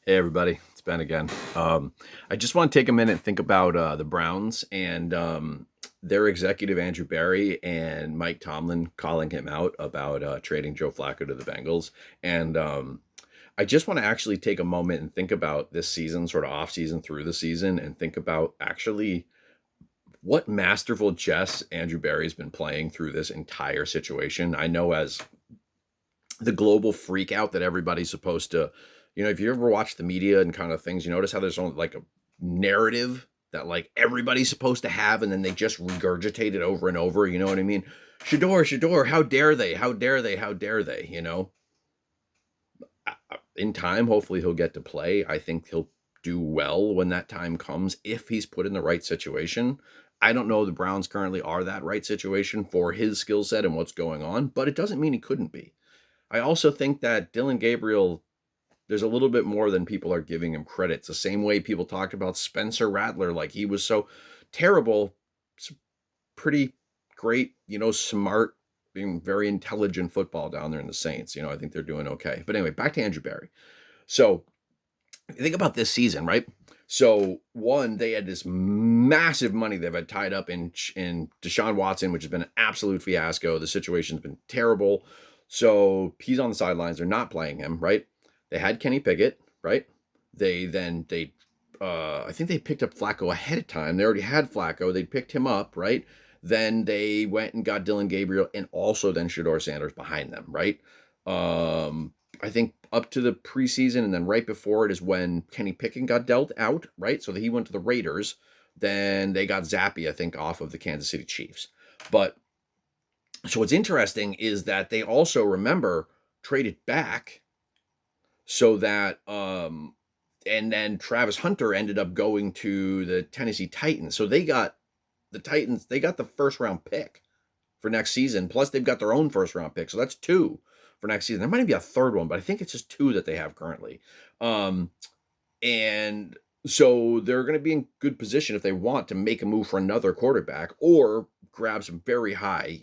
Hey everybody, it's Ben again. I just want to take a minute and think about the Browns and their executive Andrew Berry and Mike Tomlin calling him out about trading Joe Flacco to the Bengals. And I just want to actually take a moment and think about this season, sort of off season through the season, and think about actually what masterful chess Andrew Berry's been playing through this entire situation. I know as the global freak out that everybody's supposed to, if you ever watch the media and kind of things, you notice how there's only like a narrative that like everybody's supposed to have, and then they just regurgitate it over and over. You know what I mean? Shedeur, how dare they? How dare they? How dare they? In time, hopefully he'll get to play. I think he'll do well when that time comes if he's put in the right situation. I don't know the Browns currently are that right situation for his skill set and what's going on, but it doesn't mean he couldn't be. I also think that Dylan Gabriel, there's a little bit more than people are giving him credit. It's the same way people talked about Spencer Rattler, like he was so terrible, pretty great, smart, being very intelligent football down there in the Saints. I think they're doing okay. But anyway, back to Andrew Berry. So think about this season, right? So one, they had this massive money they've had tied up in Deshaun Watson, which has been an absolute fiasco. The situation's been terrible. So he's on the sidelines. They're not playing him, right? They had Kenny Pickett, right? I think they picked up Flacco ahead of time. They already had Flacco. They picked him up, right? Then they went and got Dylan Gabriel and also then Shedeur Sanders behind them, right? I think up to the preseason and then right before it is when Kenny Pickett got dealt out, right? So he went to the Raiders. Then they got Zappy, I think, off of the Kansas City Chiefs. But so what's interesting is that they also, remember, traded back so that and then Travis Hunter ended up going to the Tennessee Titans. So they got the first round pick for next season. Plus they've got their own first round pick. So that's two for next season. There might be a third one, but I think it's just two that they have currently. And so they're going to be in good position if they want to make a move for another quarterback or grab some very high,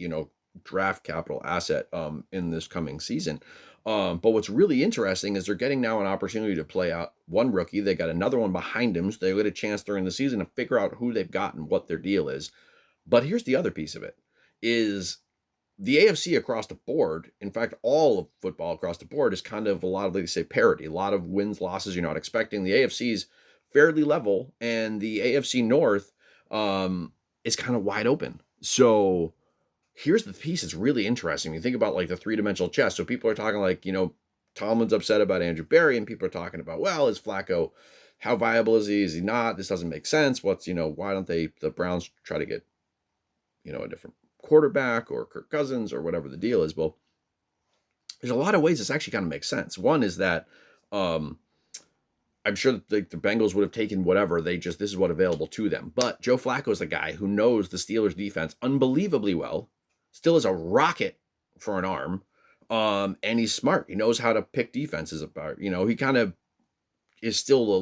draft capital asset in this coming season. But what's really interesting is they're getting now an opportunity to play out one rookie. They got another one behind him, so they get a chance during the season to figure out who they've got and what their deal is. But here's the other piece of it, is the AFC across the board, in fact, all of football across the board is kind of a lot of, like they say, parity. A lot of wins, losses you're not expecting. The AFC's fairly level, and the AFC North is kind of wide open. So here's the piece that's really interesting. You think about like the three-dimensional chess. So people are talking like, Tomlin's upset about Andrew Berry, and people are talking about, well, is Flacco, how viable is he? Is he not? This doesn't make sense. Why don't the Browns try to get, a different quarterback or Kirk Cousins or whatever the deal is? Well, there's a lot of ways this actually kind of makes sense. One is that I'm sure the Bengals would have taken whatever. This is what available to them. But Joe Flacco is the guy who knows the Steelers defense unbelievably well. Still is a rocket for an arm. And he's smart. He knows how to pick defenses apart. He kind of is still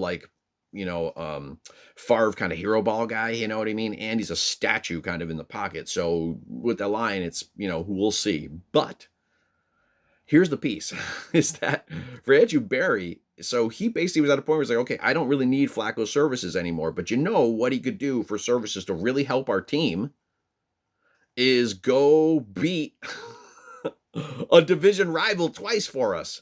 Favre kind of hero ball guy, you know what I mean? And he's a statue kind of in the pocket. So with the line, it's, we'll see. But here's the piece is that for Andrew Berry, so he basically was at a point where he's like, okay, I don't really need Flacco's services anymore. But what he could do for services to really help our team is go beat a division rival twice for us.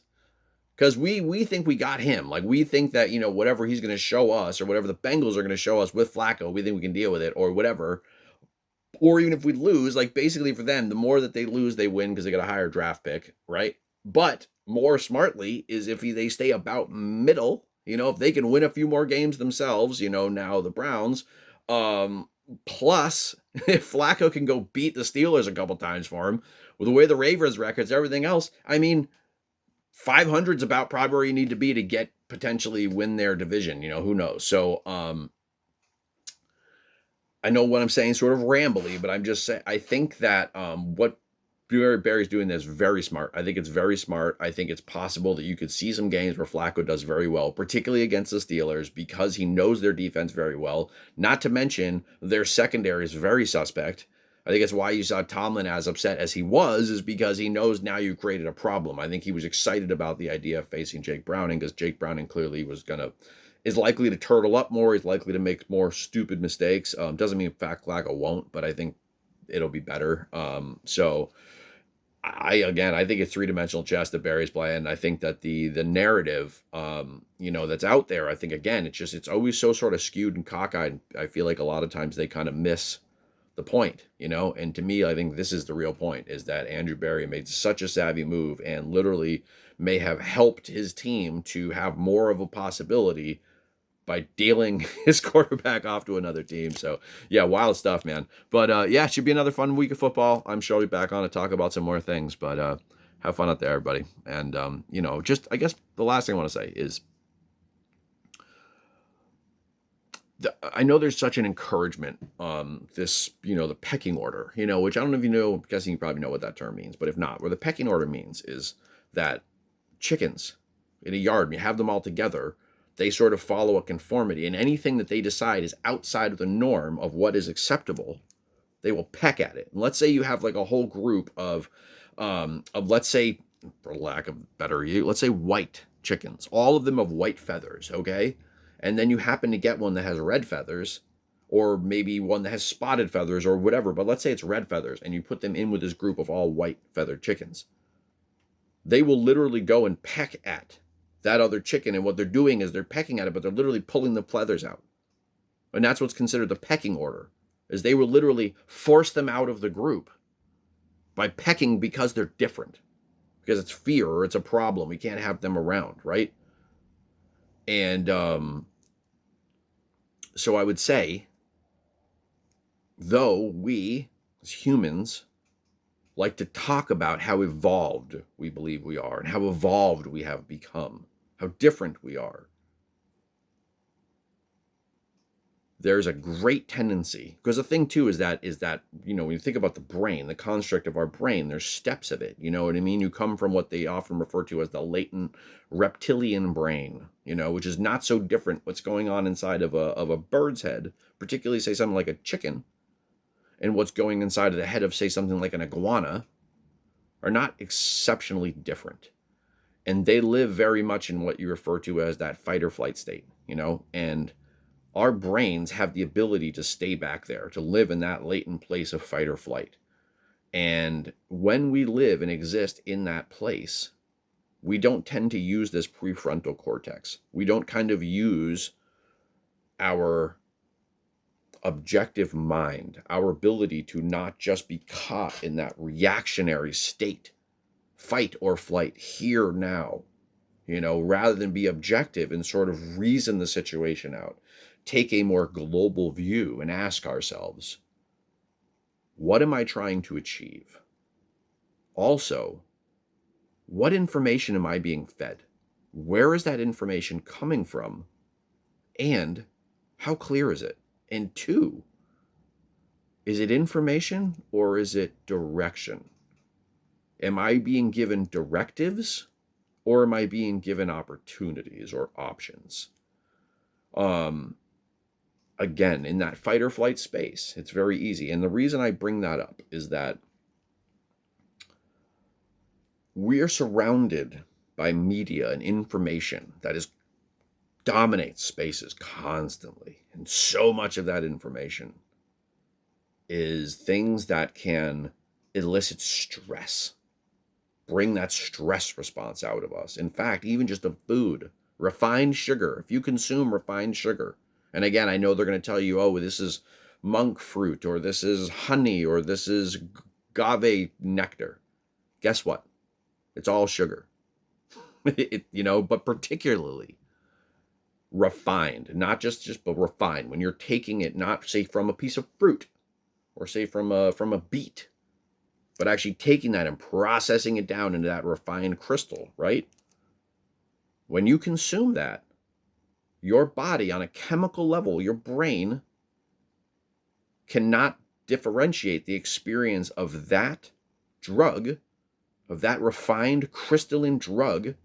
Because we think we got him. Like, we think that, whatever he's going to show us or whatever the Bengals are going to show us with Flacco, we think we can deal with it or whatever. Or even if we lose, like basically for them, the more that they lose, they win because they got a higher draft pick, right? But more smartly is if they stay about middle, if they can win a few more games themselves, now the Browns, plus if Flacco can go beat the Steelers a couple times for him, with the way the Ravens records, everything else, I mean, 500 is about probably where you need to be to get potentially win their division. Who knows? So, I know what I'm saying sort of rambly, but I'm just saying, I think that what Barry's doing is very smart. I think it's very smart. I think it's possible that you could see some games where Flacco does very well, particularly against the Steelers, because he knows their defense very well. Not to mention their secondary is very suspect. I think it's why you saw Tomlin as upset as he was, is because he knows now you created a problem. I think he was excited about the idea of facing Jake Browning, because Jake Browning clearly is likely to turtle up more. He's likely to make more stupid mistakes. Doesn't mean Fat Flacco won't, but I think it'll be better. So I think it's three-dimensional chess that Barry's playing. I think that the narrative, that's out there, I think, again, it's always so sort of skewed and cockeyed. I feel like a lot of times they kind of miss the point, and to me, I think this is the real point, is that Andrew Barry made such a savvy move and literally may have helped his team to have more of a possibility by dealing his quarterback off to another team. So yeah, wild stuff, man. But it should be another fun week of football. I'm sure I'll be back on to talk about some more things, but have fun out there, everybody. And just, I guess the last thing I want to say is, I know there's such an encouragement, this, the pecking order, which I don't know if you know, I'm guessing you probably know what that term means, but if not, what the pecking order means is that chickens in a yard, when you have them all together, they sort of follow a conformity, and anything that they decide is outside of the norm of what is acceptable, they will peck at it. And let's say you have like a whole group of let's say, for lack of better, let's say white chickens, all of them have white feathers, okay? And then you happen to get one that has red feathers, or maybe one that has spotted feathers or whatever, but let's say it's red feathers, and you put them in with this group of all white feathered chickens. They will literally go and peck at that other chicken, and what they're doing is they're pecking at it, but they're literally pulling the feathers out. And that's what's considered the pecking order, is they will literally force them out of the group by pecking because they're different, because it's fear or it's a problem. We can't have them around, right? And so I would say, though we as humans like to talk about how evolved we believe we are and how evolved we have become, how different we are, there's a great tendency, because the thing too is that when you think about the brain, the construct of our brain, there's steps of it, you know what I mean? You come from what they often refer to as the latent reptilian brain, which is not so different what's going on inside of a bird's head, particularly say something like a chicken, and what's going inside of the head of, say, something like an iguana, are not exceptionally different. And they live very much in what you refer to as that fight or flight state, and our brains have the ability to stay back there, to live in that latent place of fight or flight. And when we live and exist in that place, we don't tend to use this prefrontal cortex. We don't kind of use our objective mind, our ability to not just be caught in that reactionary state, fight or flight, here now, rather than be objective and sort of reason the situation out, take a more global view and ask ourselves, what am I trying to achieve? Also, what information am I being fed? Where is that information coming from? And how clear is it? And two, is it information or is it direction? Am I being given directives or am I being given opportunities or options? Again, in that fight or flight space, it's very easy. And the reason I bring that up is that we are surrounded by media and information that dominates spaces constantly. And so much of that information is things that can elicit stress, bring that stress response out of us. In fact, even just a food, refined sugar, if you consume refined sugar, and again, I know they're going to tell you, oh, this is monk fruit, or this is honey, or this is agave nectar. Guess what? It's all sugar. But particularly refined, not just but refined. When you're taking it, not say from a piece of fruit or say from a beet, but actually taking that and processing it down into that refined crystal, right? When you consume that, your body on a chemical level, your brain cannot differentiate the experience of that drug, of that refined crystalline drug,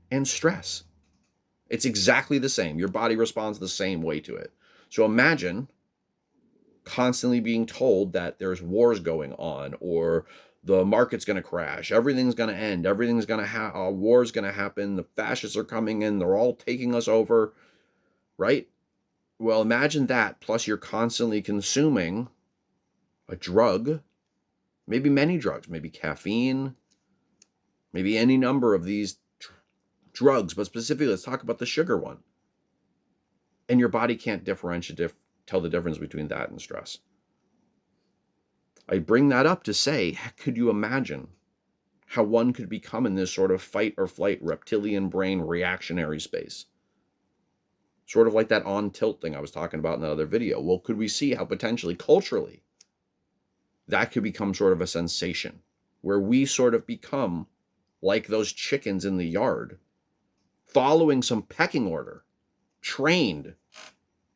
and stress. It's exactly the same. Your body responds the same way to it. So imagine constantly being told that there's wars going on, or the market's going to crash, everything's going to end, everything's going to war's going to happen, the fascists are coming in, they're all taking us over, right? Well, imagine that, plus you're constantly consuming a drug, maybe many drugs, maybe caffeine, maybe any number of these drugs, but specifically, let's talk about the sugar one. And your body can't tell the difference between that and stress. I bring that up to say, could you imagine how one could become in this sort of fight or flight reptilian brain reactionary space? Sort of like that on tilt thing I was talking about in that other video. Well, could we see how potentially culturally that could become sort of a sensation where we sort of become like those chickens in the yard, following some pecking order, trained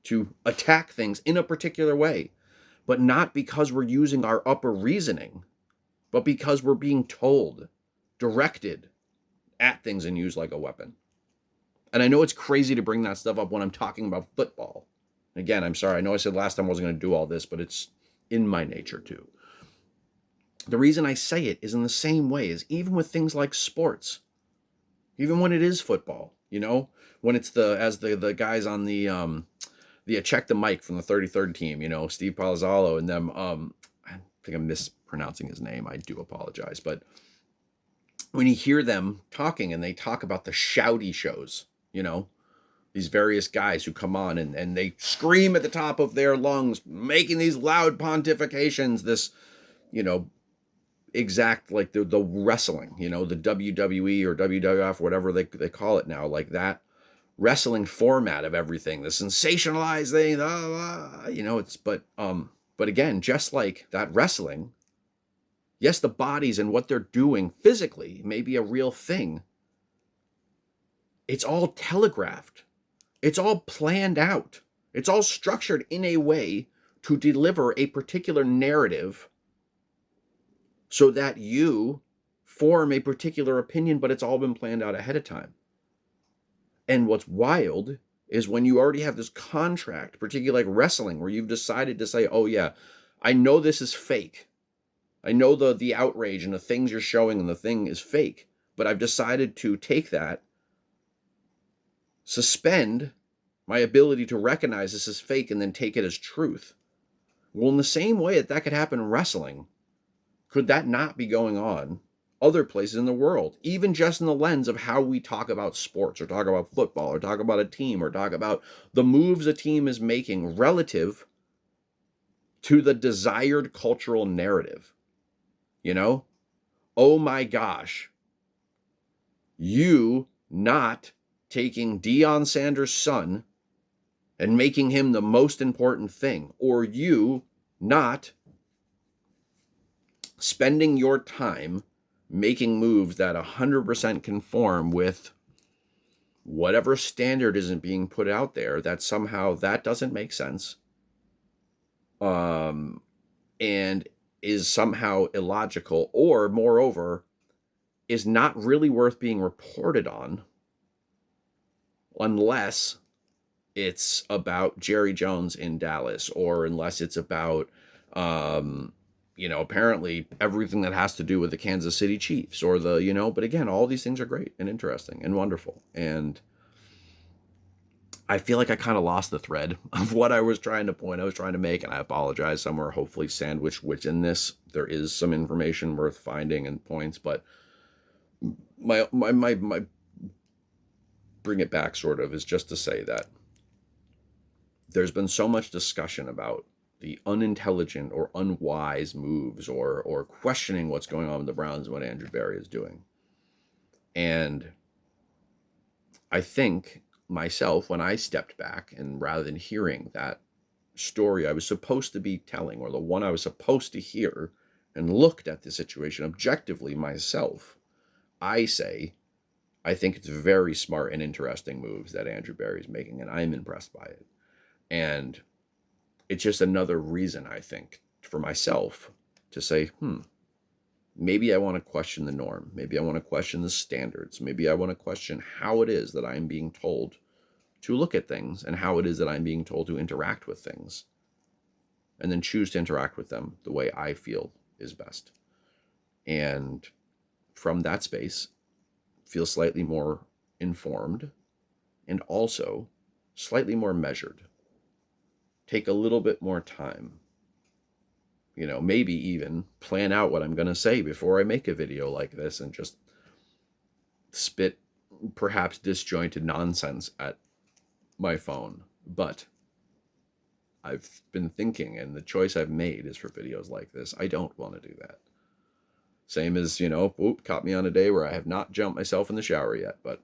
to attack things in a particular way, but not because we're using our upper reasoning, but because we're being told, directed at things and used like a weapon. And I know it's crazy to bring that stuff up when I'm talking about football. Again, I'm sorry. I know I said last time I wasn't going to do all this, but it's in my nature too. The reason I say it is in the same way as even with things like sports, even when it is football, when it's the guys on the check the mic from the 33rd team, Steve Palazzolo and them, I think I'm mispronouncing his name. I do apologize. But when you hear them talking and they talk about the shouty shows, these various guys who come on and they scream at the top of their lungs, making these loud pontifications, this, exact, like the wrestling, the WWE or WWF, whatever they call it now, like that wrestling format of everything, the sensationalized thing, but again, just like that wrestling, yes, the bodies and what they're doing physically may be a real thing. It's all telegraphed. It's all planned out. It's all structured in a way to deliver a particular narrative so that you form a particular opinion, but it's all been planned out ahead of time. And what's wild is when you already have this contract, particularly like wrestling, where you've decided to say, oh yeah, I know this is fake. I know the outrage and the things you're showing and the thing is fake, but I've decided to take that, suspend my ability to recognize this as fake and then take it as truth. Well, in the same way that could happen in wrestling, could that not be going on other places in the world, even just in the lens of how we talk about sports or talk about football or talk about a team or talk about the moves a team is making relative to the desired cultural narrative? Oh my gosh, you not taking Deion Sanders' son and making him the most important thing, or you not spending your time making moves that 100% conform with whatever standard isn't being put out there, that somehow that doesn't make sense, and is somehow illogical, or moreover, is not really worth being reported on unless it's about Jerry Jones in Dallas, or unless it's about apparently everything that has to do with the Kansas City Chiefs or but again, all these things are great and interesting and wonderful. And I feel like I kind of lost the thread of what I was trying to make, and I apologize. Somewhere, hopefully sandwiched within this, there is some information worth finding and points, but my bring it back sort of is just to say that there's been so much discussion about the unintelligent or unwise moves or questioning what's going on with the Browns and what Andrew Berry is doing. And I think myself, when I stepped back and rather than hearing that story I was supposed to be telling, or the one I was supposed to hear, and looked at the situation objectively myself, I think it's very smart and interesting moves that Andrew Berry is making, and I'm impressed by it. And it's just another reason, I think, for myself to say, maybe I want to question the norm. Maybe I want to question the standards. Maybe I want to question how it is that I'm being told to look at things and how it is that I'm being told to interact with things. and then choose to interact with them the way I feel is best. And from that space, feel slightly more informed and also slightly more measured. Take a little bit more time. Maybe even plan out what I'm going to say before I make a video like this and just spit perhaps disjointed nonsense at my phone. But I've been thinking, and the choice I've made is for videos like this. I don't want to do that. Same as, caught me on a day where I have not jumped myself in the shower yet, but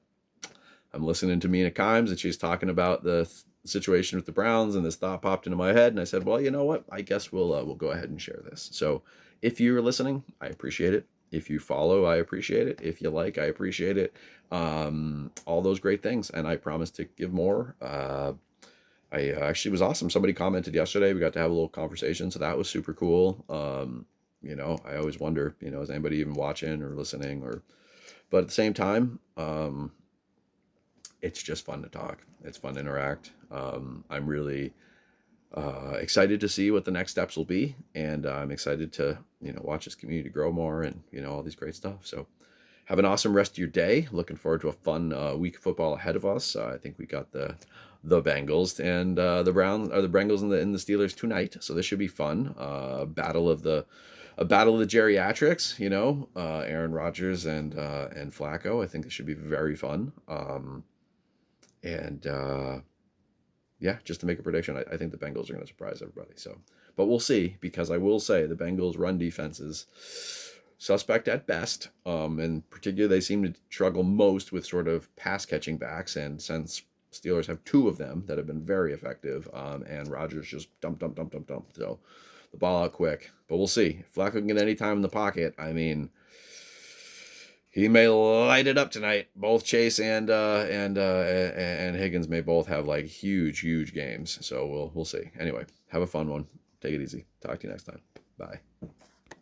I'm listening to Mina Kimes, and she's talking about the situation with the Browns, and this thought popped into my head, and I said, well, you know what? I guess we'll go ahead and share this. So if you're listening, I appreciate it. If you follow, I appreciate it. If you like, I appreciate it. All those great things, and I promise to give more. I actually was awesome. Somebody commented yesterday. We got to have a little conversation, so that was super cool. I always wonder, is anybody even watching or listening? But at the same time, it's just fun to talk. It's fun to interact. I'm really excited to see what the next steps will be, and I'm excited to watch this community grow more, and all these great stuff. So have an awesome rest of your day. Looking forward to a fun week of football ahead of us. I think we got the Bengals and the Bengals and the Steelers tonight, so this should be fun. Battle of the geriatrics. Aaron Rodgers and Flacco. I think it should be very fun. Yeah, just to make a prediction, I think the Bengals are going to surprise everybody. So, but we'll see, because I will say the Bengals' run defense is suspect at best. And particularly, they seem to struggle most with sort of pass catching backs. And since Steelers have two of them that have been very effective, and Rodgers just dump. So the ball out quick. But we'll see. If Flacco can get any time in the pocket, I mean, he may light it up tonight. Both Chase and Higgins may both have like huge games. So we'll see. Anyway, have a fun one. Take it easy. Talk to you next time. Bye.